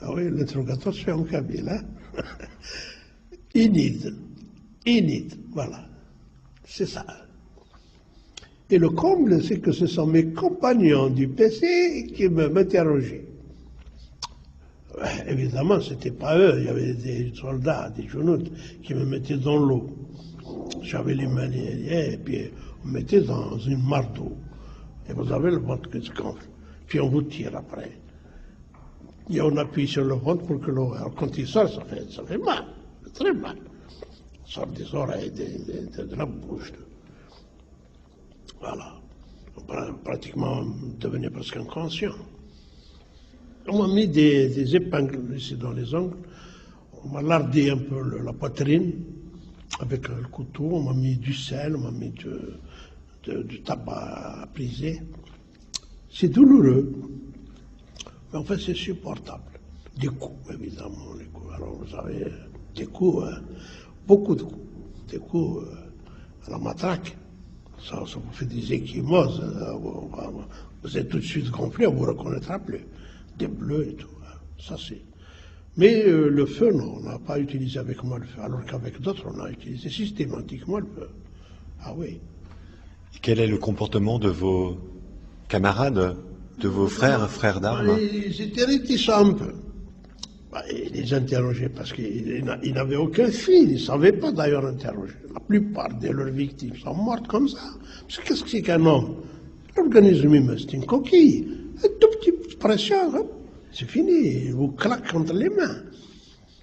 Ah oui, l'interrogatoire se fait en kabyle. Hein? Inid, voilà. C'est ça. Et le comble, c'est que ce sont mes compagnons du PC qui m'interrogeaient. Évidemment, ce n'était pas eux, il y avait des soldats, des genoutes qui me mettaient dans l'eau. J'avais les mains liées, et puis on me mettait dans une mare d'eau. Et vous avez le ventre qui se gonfle. Puis on vous tire après. Et on appuie sur le ventre pour que l'eau. Alors quand il sort, ça fait mal, très mal. Ça sort des oreilles, de la bouche. Voilà. Pratiquement, on devenait presque inconscient. On m'a mis des épingles ici dans les ongles. On m'a lardé un peu la poitrine avec le couteau. On m'a mis du sel, on m'a mis du tabac à priser. C'est douloureux. Mais en fait, c'est supportable. Des coups, évidemment. Les coups. Alors, vous avez des coups, hein, beaucoup de coups. Des coups à la matraque. Ça vous fait des échymoses. Vous êtes tout de suite gonflé, on ne vous reconnaîtra plus. Des bleus et tout. Ça, c'est. Mais le feu, non, on n'a pas utilisé avec moi le feu. Alors qu'avec d'autres, on a utilisé systématiquement le feu. Ah oui. Quel est le comportement de vos camarades, de vos frères d'armes? Ils étaient réticents un peu. Ils les interrogeaient parce qu'ils n'avaient aucun fil, ils ne savaient pas d'ailleurs interroger. La plupart de leurs victimes sont mortes comme ça. Parce que qu'est-ce que c'est qu'un homme? L'organisme humain, c'est une coquille. Un tout petit pression, hein? C'est fini, il vous claque entre les mains.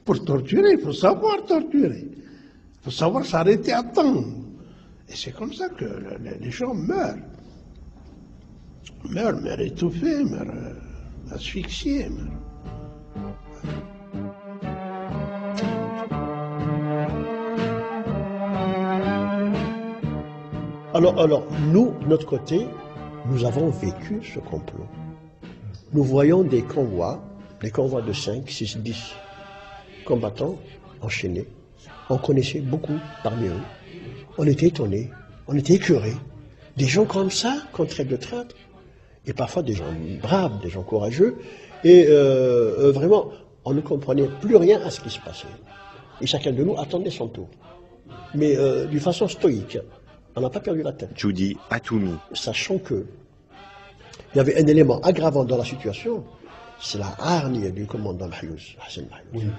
Pour torturer, il faut savoir torturer. Il faut savoir s'arrêter à temps. Et c'est comme ça que les gens meurent. Meurent étouffés, meurent asphyxiés. Alors, nous, de notre côté, nous avons vécu ce complot. Nous voyons des convois de 5, 6, 10 combattants enchaînés. On connaissait beaucoup parmi eux. On était étonnés, on était écœurés. Des gens comme ça, qu'on traite de traîtres, et parfois des gens braves, des gens courageux, et vraiment, on ne comprenait plus rien à ce qui se passait. Et chacun de nous attendait son tour. Mais d'une façon stoïque. On n'a pas perdu la tête. Judy Atoumi. Sachant que il y avait un élément aggravant dans la situation, c'est la hargne du commandant Mahyouz, Hassan Mahyouz.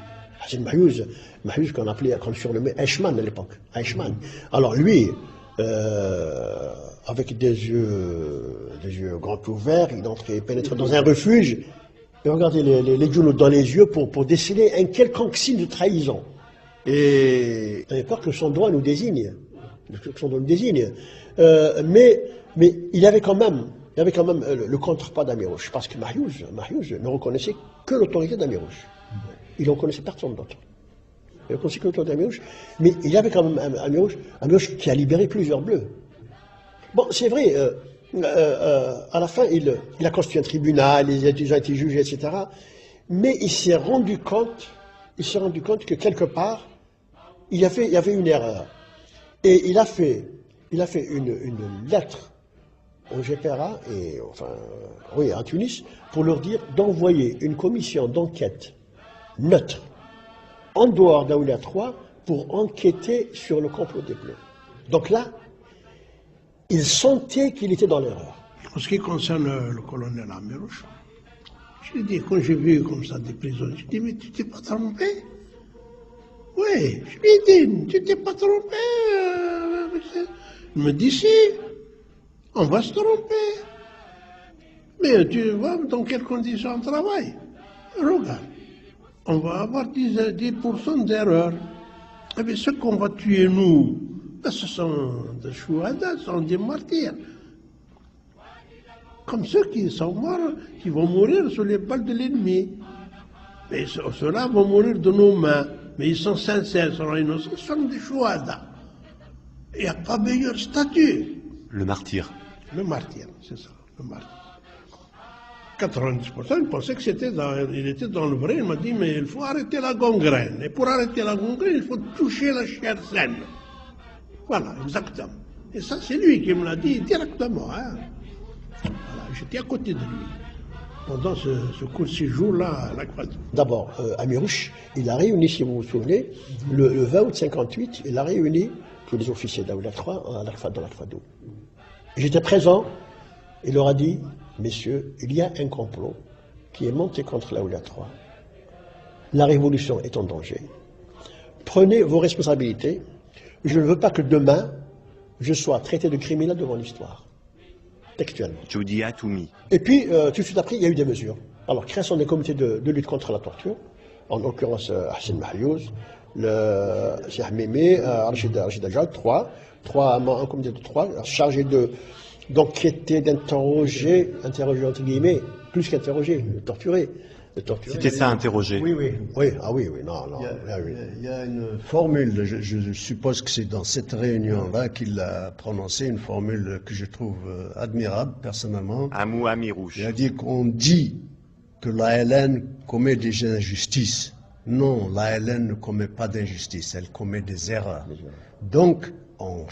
Hassan Mahyouz qu'on surnommait Eichmann à l'époque. Eichmann. Alors lui, avec des yeux grands ouverts, il pénètre dans un refuge, et regardez les genoux dans les yeux pour déceler un quelconque signe de trahison. Et il avait peur que son doigt nous désigne. Mais il y avait quand même le contrepas d'Amirouche, parce que Mahyouz ne reconnaissait que l'autorité d'Amirouche. Il ne reconnaissait personne d'autre. Il ne reconnaissait que l'autorité d'Amirouche, mais il y avait quand même Amirouche qui a libéré plusieurs bleus. Bon, c'est vrai, à la fin, il a constitué un tribunal, ils ont été jugés, etc. Mais il s'est rendu compte que quelque part, il y avait une erreur. Et il a fait une lettre au GPRA, à Tunis, pour leur dire d'envoyer une commission d'enquête neutre, en dehors d'Aoulia 3, pour enquêter sur le complot des Bleus. Donc là, il sentait qu'il était dans l'erreur. En ce qui concerne le colonel Amirouche, je dis, quand j'ai vu comme ça des prisonniers, je dis, mais tu t'es pas trompé? Oui, je lui ai dit, tu t'es pas trompé? Il me dit, si, on va se tromper. Mais tu vois dans quelles conditions on travaille? Regarde, on va avoir 10% d'erreur. Eh bien, ceux qu'on va tuer, nous, ce sont des chouhadas, ce sont des martyrs. Comme ceux qui sont morts, qui vont mourir sous les balles de l'ennemi. Mais ceux-là vont mourir de nos mains. Mais ils sont sincères, ils sont innocents, ils sont des chouhadas. Il n'y a pas meilleur statut. Le martyr. Le martyr, c'est ça, le martyr. 90%, ils pensaient il était dans le vrai. Il m'a dit, mais il faut arrêter la gangrène. Et pour arrêter la gangrène, il faut toucher la chair saine. Voilà, exactement. Et ça, c'est lui qui me l'a dit directement. Hein. Voilà, j'étais à côté de lui pendant ce court séjour-là à l'Akfado. D'abord, Amirouche, il a réuni, si vous vous souvenez, le 20 août 58, il a réuni tous les officiers d'Aoulia 3 à l'Akfado. J'étais présent, il leur a dit, messieurs, il y a un complot qui est monté contre l'Aoulia 3. La révolution est en danger. Prenez vos responsabilités. Je ne veux pas que demain, je sois traité de criminel devant l'histoire. Textuellement. Joudi Atoumi. Et puis, tout de suite après, il y a eu des mesures. Alors, création des comités de lutte contre la torture, en l'occurrence Hassan Mahyouz, le Cheikh Mémé, Rachid Ajad, un comité de 3, chargé d'enquêter, d'interroger, entre guillemets, plus qu'interroger, de torturer. C'était ça, interroger. Oui, non. Il y a une formule, je suppose que c'est dans cette réunion-là qu'il a prononcé, une formule que je trouve admirable, personnellement. Amou Amirouche. Il a dit qu'on dit que l'ALN commet des injustices. Non, l'ALN ne commet pas d'injustice, elle commet des erreurs. Donc, en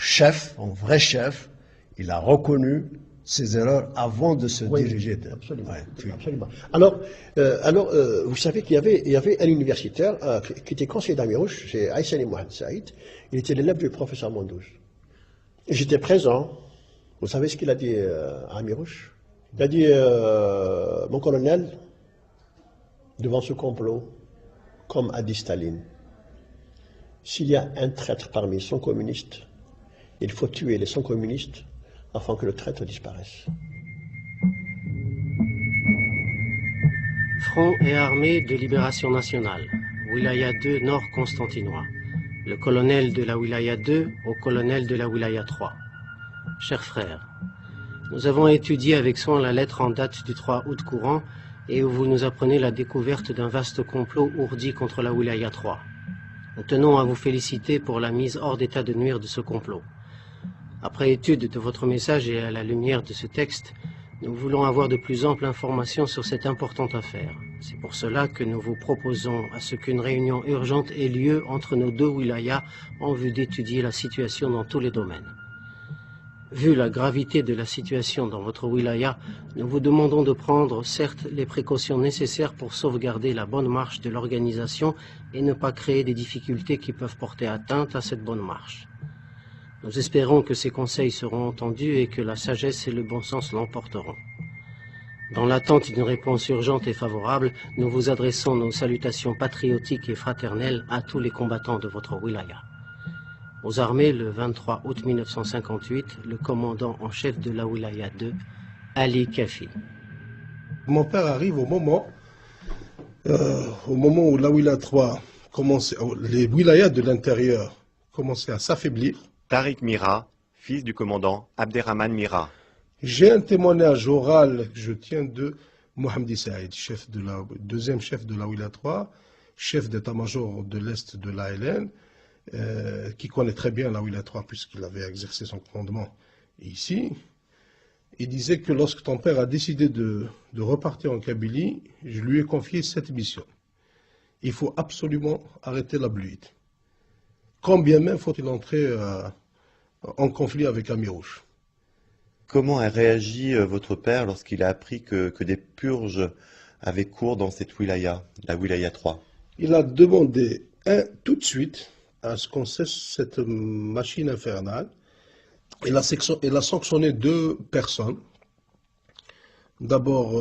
vrai chef, il a reconnu ses erreurs avant de se diriger. Absolument. Absolument. Alors, vous savez qu'il y avait un universitaire qui était conseiller d'Amirouche, c'est Aïssani Mohamed Saïd. Il était l'élève du professeur Mondouze. J'étais présent. Vous savez ce qu'il a dit à Amirouche? Il a dit, mon colonel, devant ce complot, comme a dit Staline, s'il y a un traître parmi les 100 communistes, il faut tuer les 100 communistes afin que le traître disparaisse. Front et armée de libération nationale, Wilaya 2 Nord Constantinois. Le colonel de la Wilaya 2 au colonel de la Wilaya 3. Chers frères, nous avons étudié avec soin la lettre en date du 3 août courant et où vous nous apprenez la découverte d'un vaste complot ourdi contre la Wilaya 3. Nous tenons à vous féliciter pour la mise hors d'état de nuire de ce complot. Après étude de votre message et à la lumière de ce texte, nous voulons avoir de plus amples informations sur cette importante affaire. C'est pour cela que nous vous proposons à ce qu'une réunion urgente ait lieu entre nos deux wilayas en vue d'étudier la situation dans tous les domaines. Vu la gravité de la situation dans votre wilaya, nous vous demandons de prendre, certes, les précautions nécessaires pour sauvegarder la bonne marche de l'organisation et ne pas créer des difficultés qui peuvent porter atteinte à cette bonne marche. Nous espérons que ces conseils seront entendus et que la sagesse et le bon sens l'emporteront. Dans l'attente d'une réponse urgente et favorable, nous vous adressons nos salutations patriotiques et fraternelles à tous les combattants de votre wilaya. Aux armées, le 23 août 1958, le commandant en chef de la wilaya 2, Ali Kafi. Mon père arrive au moment où la wilaya 3 commençait, les wilayas de l'intérieur commençaient à s'affaiblir. Tariq Mira, fils du commandant Abderrahman Mira. J'ai un témoignage oral que je tiens de Mohamedi Saïd, deuxième chef de la wilaya 3, chef d'état-major de l'Est de l'ALN, qui connaît très bien la wilaya 3 puisqu'il avait exercé son commandement ici. Il disait que lorsque ton père a décidé de repartir en Kabylie, je lui ai confié cette mission. Il faut absolument arrêter la bluite. Combien même faut-il entrer en conflit avec Amirouche. Comment a réagi votre père lorsqu'il a appris que des purges avaient cours dans cette wilaya, la wilaya 3? Il a demandé tout de suite à ce qu'on cesse cette machine infernale. Il a sanctionné 2 personnes. D'abord,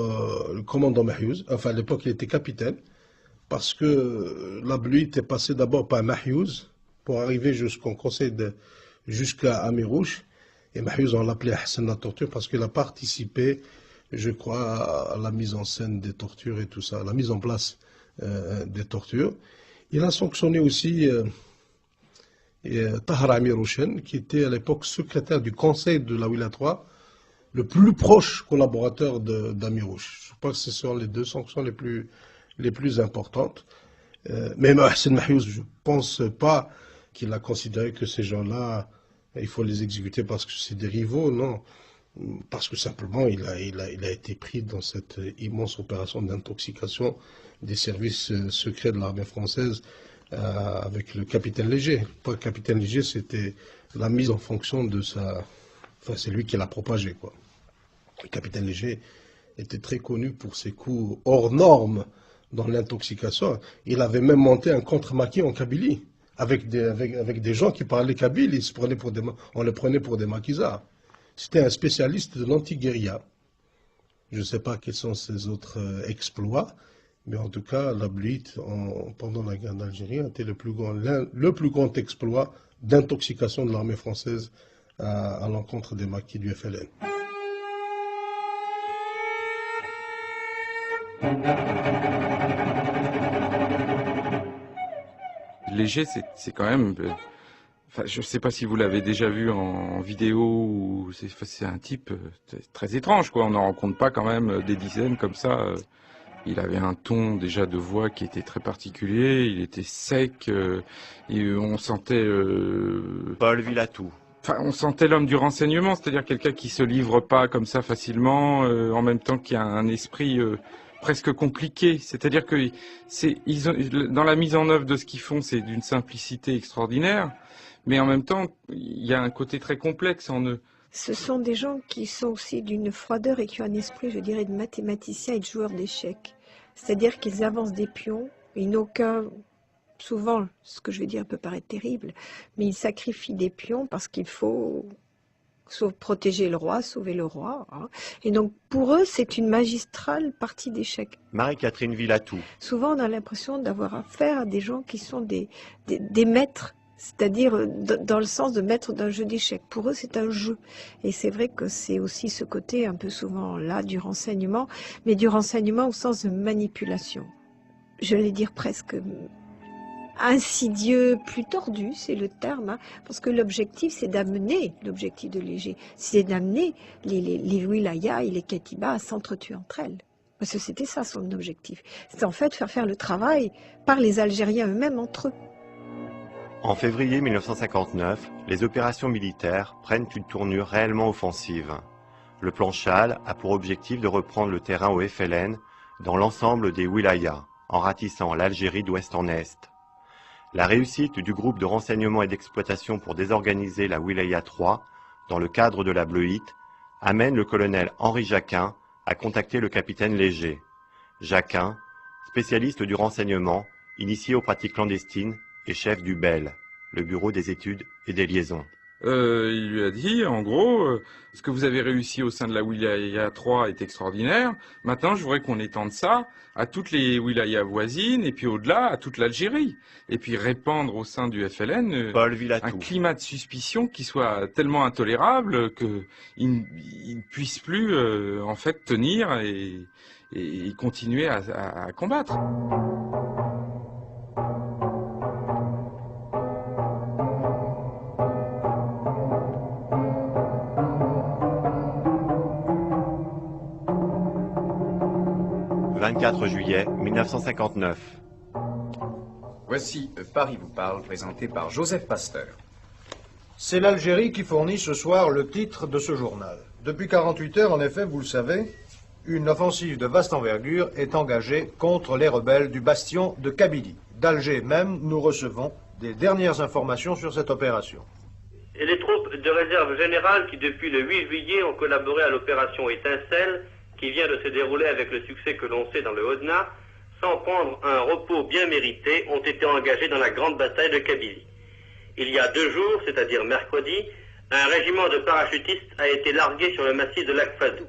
le commandant Mahiouz, enfin à l'époque il était capitaine, parce que la bluite est passée d'abord par Mahiouz pour arriver jusqu'au conseil jusqu'à Amirouche. Et Mahiouz, on l'appelait Hassan la torture parce qu'il a participé, je crois, à la mise en scène des tortures et tout ça, la mise en place des tortures. Il a sanctionné aussi Tahar Amirouchen, qui était à l'époque secrétaire du conseil de la wilaya 3, le plus proche collaborateur d'Amirouche. Je crois que ce sont les 2 sanctions les plus importantes. Mais Hassan Mahiouz, je ne pense pas qu'il a considéré que ces gens-là, il faut les exécuter parce que c'est des rivaux, non. Parce que simplement, il a été pris dans cette immense opération d'intoxication des services secrets de l'armée française avec le capitaine Léger. Pour le capitaine Léger, c'était la mise en fonction de sa... Enfin, c'est lui qui l'a propagé, quoi. Le capitaine Léger était très connu pour ses coups hors normes dans l'intoxication. Il avait même monté un contre-maquis en Kabylie. Avec des gens qui parlaient kabyle, on les prenait pour des maquisards. C'était un spécialiste de l'anti-guérilla. Je ne sais pas quels sont ses autres exploits, mais en tout cas, la bluite, pendant la guerre d'Algérie, était le plus grand exploit d'intoxication de l'armée française à l'encontre des maquis du FLN. Léger, c'est quand même... Enfin, je ne sais pas si vous l'avez déjà vu en vidéo, c'est un type très étrange, quoi. On n'en rencontre pas quand même des dizaines comme ça. Il avait un ton déjà de voix qui était très particulier, il était sec, et on sentait... Paul Villatou. Enfin, on sentait l'homme du renseignement, c'est-à-dire quelqu'un qui se livre pas comme ça facilement, en même temps qu'il y a un esprit... presque compliqué, c'est-à-dire que dans la mise en œuvre de ce qu'ils font, c'est d'une simplicité extraordinaire, mais en même temps, il y a un côté très complexe en eux. Ce sont des gens qui sont aussi d'une froideur et qui ont un esprit, je dirais, de mathématicien et de joueur d'échecs. C'est-à-dire qu'ils avancent des pions, ils n'ont aucun... Souvent, ce que je vais dire peut paraître terrible, mais ils sacrifient des pions parce qu'il faut... protéger le roi, sauver le roi. Hein. Et donc, pour eux, c'est une magistrale partie d'échecs. Marie-Catherine Villatou. Souvent, on a l'impression d'avoir affaire à des gens qui sont des maîtres, c'est-à-dire dans le sens de maître d'un jeu d'échecs. Pour eux, c'est un jeu. Et c'est vrai que c'est aussi ce côté un peu souvent là du renseignement, mais du renseignement au sens de manipulation. Je vais dire presque... insidieux, plus tordu, c'est le terme, hein, parce que l'objectif, c'est d'amener, l'objectif de Léger, c'est d'amener les wilayas et les ketibas à s'entretuer entre elles. Parce que c'était ça son objectif. C'est en fait faire le travail par les Algériens eux-mêmes entre eux. En février 1959, les opérations militaires prennent une tournure réellement offensive. Le plan Chal a pour objectif de reprendre le terrain au FLN dans l'ensemble des wilayas, en ratissant l'Algérie d'ouest en est. La réussite du groupe de renseignement et d'exploitation pour désorganiser la wilaya 3, dans le cadre de la Bleuite, amène le colonel Henri Jacquin à contacter le capitaine Léger. Jacquin, spécialiste du renseignement, initié aux pratiques clandestines et chef du BEL, le Bureau des études et des liaisons. il lui a dit, en gros, ce que vous avez réussi au sein de la wilaya 3 est extraordinaire. Maintenant, je voudrais qu'on étende ça à toutes les wilayas voisines et puis au-delà à toute l'Algérie. Et puis répandre au sein du FLN un climat de suspicion qui soit tellement intolérable qu'il ne puisse plus en fait tenir et continuer à combattre. « 24 juillet 1959. Voici Paris vous parle, présenté par Joseph Pasteur. C'est l'Algérie qui fournit ce soir le titre de ce journal. Depuis 48 heures, en effet, vous le savez, une offensive de vaste envergure est engagée contre les rebelles du bastion de Kabylie. D'Alger même, nous recevons des dernières informations sur cette opération. Et les troupes de réserve générale qui, depuis le 8 juillet, ont collaboré à l'opération Étincelle, qui vient de se dérouler avec le succès que l'on sait dans le Hodna, sans prendre un repos bien mérité, ont été engagés dans la grande bataille de Kabylie. Il y a 2 jours, c'est-à-dire mercredi, un régiment de parachutistes a été largué sur le massif de Lac Fadou.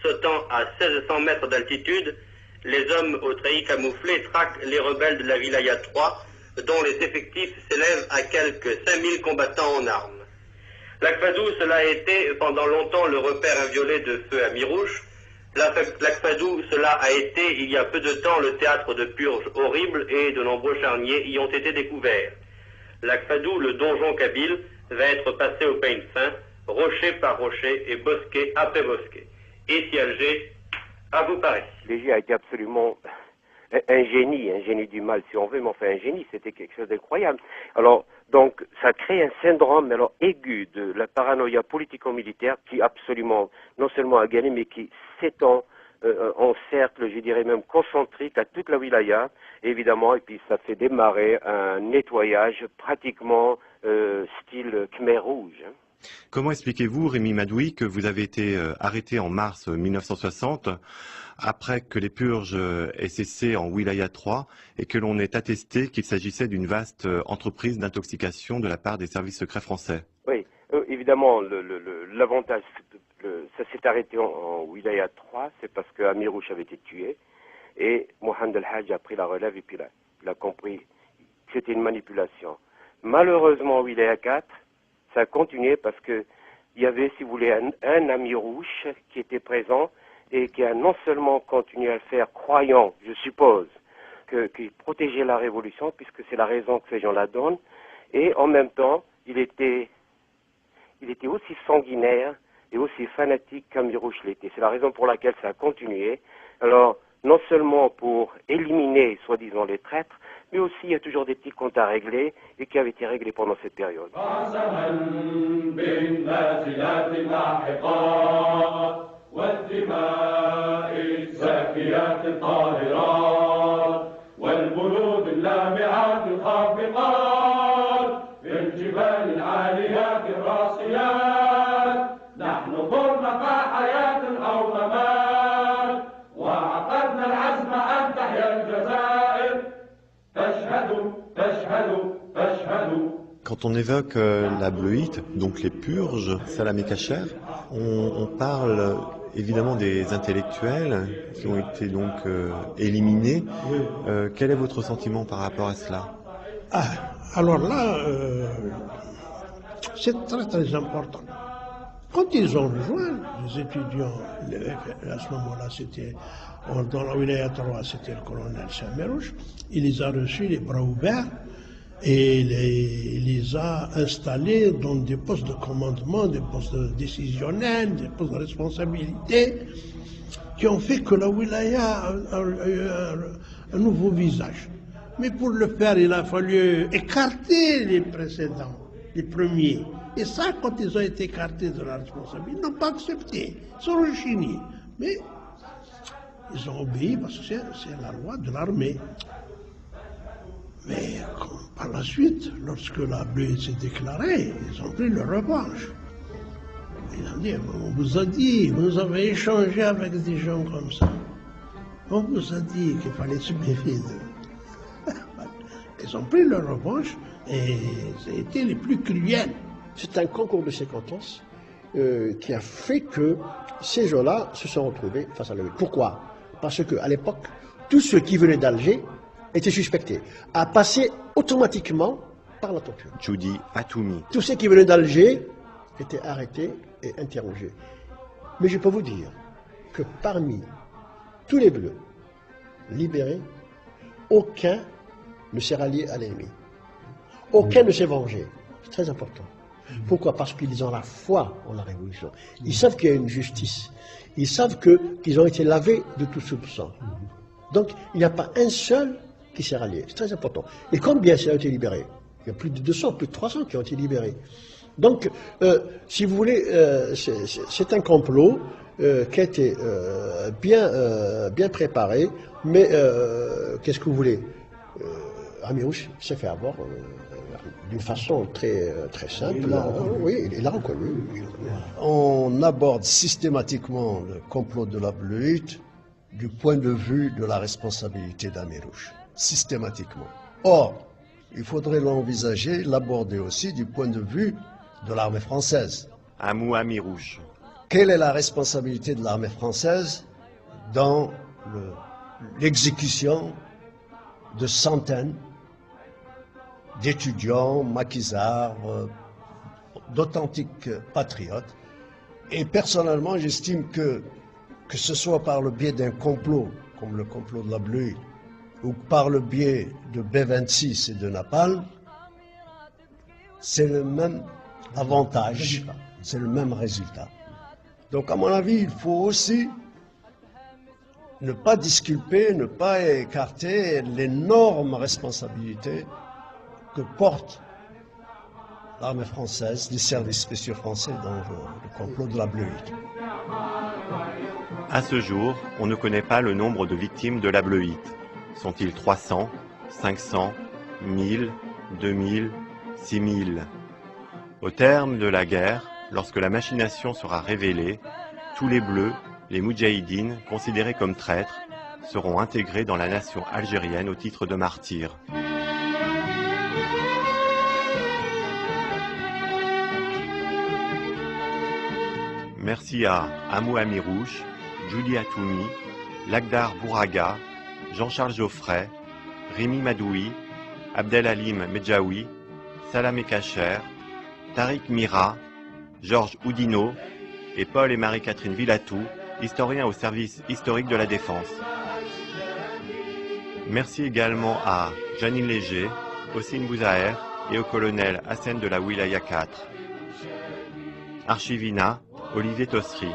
Sautant à 1600 mètres d'altitude, les hommes aux treillis camouflés traquent les rebelles de la Wilaya 3, dont les effectifs s'élèvent à quelques 5000 combattants en armes. Lac Fadou, cela a été pendant longtemps le repère inviolé de feu à Mirouche. Lac Fadou, cela a été il y a peu de temps le théâtre de purges horribles et de nombreux charniers y ont été découverts. Lac Fadou, le donjon kabyle, va être passé au peigne fin, rocher par rocher et bosquet après bosquet. Ici Alger, à vous Paris. Léger a été absolument un génie du mal si on veut, mais enfin un génie, c'était quelque chose d'incroyable. Alors, donc, ça crée un syndrome aigu de la paranoïa politico-militaire qui absolument, non seulement a gagné, mais qui s'étend en cercle, je dirais même concentrique à toute la wilaya, évidemment, et puis ça fait démarrer un nettoyage pratiquement style Khmer rouge. Comment expliquez-vous, Rémi Madoui, que vous avez été arrêté en mars 1960 après que les purges aient cessé en Wilaya 3 et que l'on ait attesté qu'il s'agissait d'une vaste entreprise d'intoxication de la part des services secrets français? Oui, évidemment, l'avantage, ça s'est arrêté en Wilaya 3, c'est parce que Amirouche avait été tué et Mohamed El Hadj a pris la relève et puis là, il a compris que c'était une manipulation. Malheureusement, en Wilaya 4, ça a continué parce que il y avait, si vous voulez, un Amirouche qui était présent et qui a non seulement continué à le faire croyant, je suppose, qu'il protégeait la révolution, puisque c'est la raison que ces gens la donnent, et en même temps, il était aussi sanguinaire et aussi fanatique qu'Amirouche l'était. C'est la raison pour laquelle ça a continué. Alors, non seulement pour éliminer, soi-disant, les traîtres, mais aussi il y a toujours des petits comptes à régler et qui avaient été réglés pendant cette période. Quand on évoque la bleuite, donc les purges, Salam et Kacher, on parle évidemment des intellectuels qui ont été donc éliminés. Quel est votre sentiment par rapport à cela? Alors là, c'est très très important. Quand ils ont rejoint les étudiants, à ce moment-là, c'était dans la Wilaya 3, c'était le colonel Samerouche, il les a reçus les bras ouverts et les a installés dans des postes de commandement, des postes décisionnels, des postes de responsabilité, qui ont fait que la Wilaya a eu un nouveau visage. Mais pour le faire, il a fallu écarter les précédents, les premiers. Et ça, quand ils ont été écartés de la responsabilité, ils n'ont pas accepté, ils sont rechignés. Mais ils ont obéi parce que c'est la loi de l'armée. Mais par la suite, lorsque la bleue s'est déclarée, ils ont pris leur revanche. Ils ont dit, on vous a dit, vous avez échangé avec des gens comme ça. On vous a dit qu'il fallait se méfier d'eux. Ils ont pris leur revanche et ça a été les plus cruels. c'est un concours de circonstances qui a fait que ces gens-là se sont retrouvés face à la lutte. Pourquoi? Parce qu'à l'époque, tous ceux qui venaient d'Alger étaient suspectés, à passer automatiquement par la torture. Judy Atoumi. Tous ceux qui venaient d'Alger étaient arrêtés et interrogés. Mais je peux vous dire que parmi tous les Bleus libérés, aucun ne s'est rallié à l'ennemi. Aucun ne s'est vengé. C'est très important. Pourquoi? Parce qu'ils ont la foi en la révolution. Ils savent qu'il y a une justice. Ils savent qu'ils ont été lavés de tout soupçon. Donc, il n'y a pas un seul qui s'est rallié. C'est très important. Et combien ont été libérés? Il y a plus de 200, plus de 300 qui ont été libérés. Donc, si vous voulez, c'est un complot qui a été bien préparé, mais qu'est-ce que vous voulez? Amirouche s'est fait avoir d'une façon très simple. Oui, il l'a reconnu. On aborde systématiquement le complot de la Bleuite du point de vue de la responsabilité d'Amirouche. Systématiquement. Or, il faudrait l'envisager, l'aborder aussi du point de vue de l'armée française. Amou Amirouche. Quelle est la responsabilité de l'armée française dans l'exécution de centaines d'étudiants, maquisards, d'authentiques patriotes? Et personnellement, j'estime que ce soit par le biais d'un complot, comme le complot de la Bleuite, ou par le biais de B-26 et de Napalm, c'est le même avantage, c'est le même résultat. Donc à mon avis, il faut aussi ne pas disculper, ne pas écarter l'énorme responsabilité que porte l'armée française, les services spéciaux français dans le complot de la Bleuite. À ce jour, on ne connaît pas le nombre de victimes de la Bleuite. Sont-ils 300, 500, 1000, 2000, 6000? Au terme de la guerre, lorsque la machination sera révélée, tous les Bleus, les Moudjahidines, considérés comme traîtres, seront intégrés dans la nation algérienne au titre de martyrs. Merci à Amou Amirouche, Judy Atoumi, Lagdar Bouraga, Jean-Charles Geoffrey, Rimi Madoui, Abdelhalim Medjaoui, Salamé Kacher, Tariq Mira, Georges Oudinot et Paul et Marie-Catherine Villatou, historiens au service historique de la Défense. Merci également à Janine Léger, Hossein Bouzaher et au colonel Hassen de la Wilaya 4. Archivina, Olivier Tossery.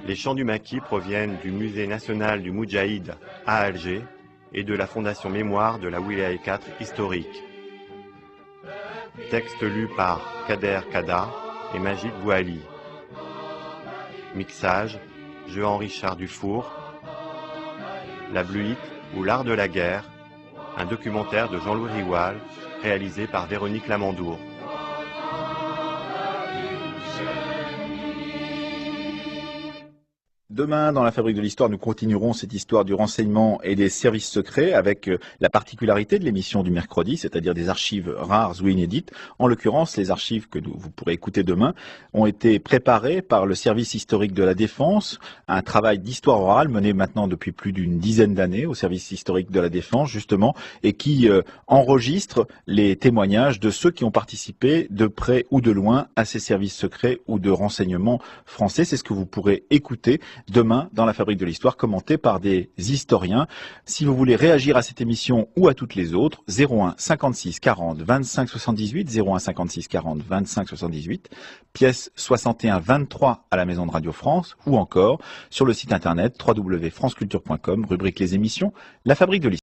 Les chants du maquis proviennent du Musée national du Moudjahid à Alger et de la Fondation Mémoire de la Wilaya 4 historique. Texte lu par Kader Kada et Majid Bouali. Mixage, Jean-Richard Dufour. La Bleuite ou l'art de la guerre, un documentaire de Jean-Louis Riwal, réalisé par Véronique Lamandour. Demain, dans la Fabrique de l'Histoire, nous continuerons cette histoire du renseignement et des services secrets avec la particularité de l'émission du mercredi, c'est-à-dire des archives rares ou inédites. En l'occurrence, les archives que vous pourrez écouter demain ont été préparées par le service historique de la Défense, un travail d'histoire orale mené maintenant depuis plus d'une dizaine d'années au service historique de la Défense, justement, et qui enregistre les témoignages de ceux qui ont participé de près ou de loin à ces services secrets ou de renseignement français. C'est ce que vous pourrez écouter demain dans la Fabrique de l'Histoire, commenté par des historiens. Si vous voulez réagir à cette émission ou à toutes les autres, 01 56 40 25 78, 01 56 40 25 78, pièce 61 23 à la Maison de Radio France, ou encore sur le site internet www.franceculture.com, rubrique les émissions, la Fabrique de l'Histoire.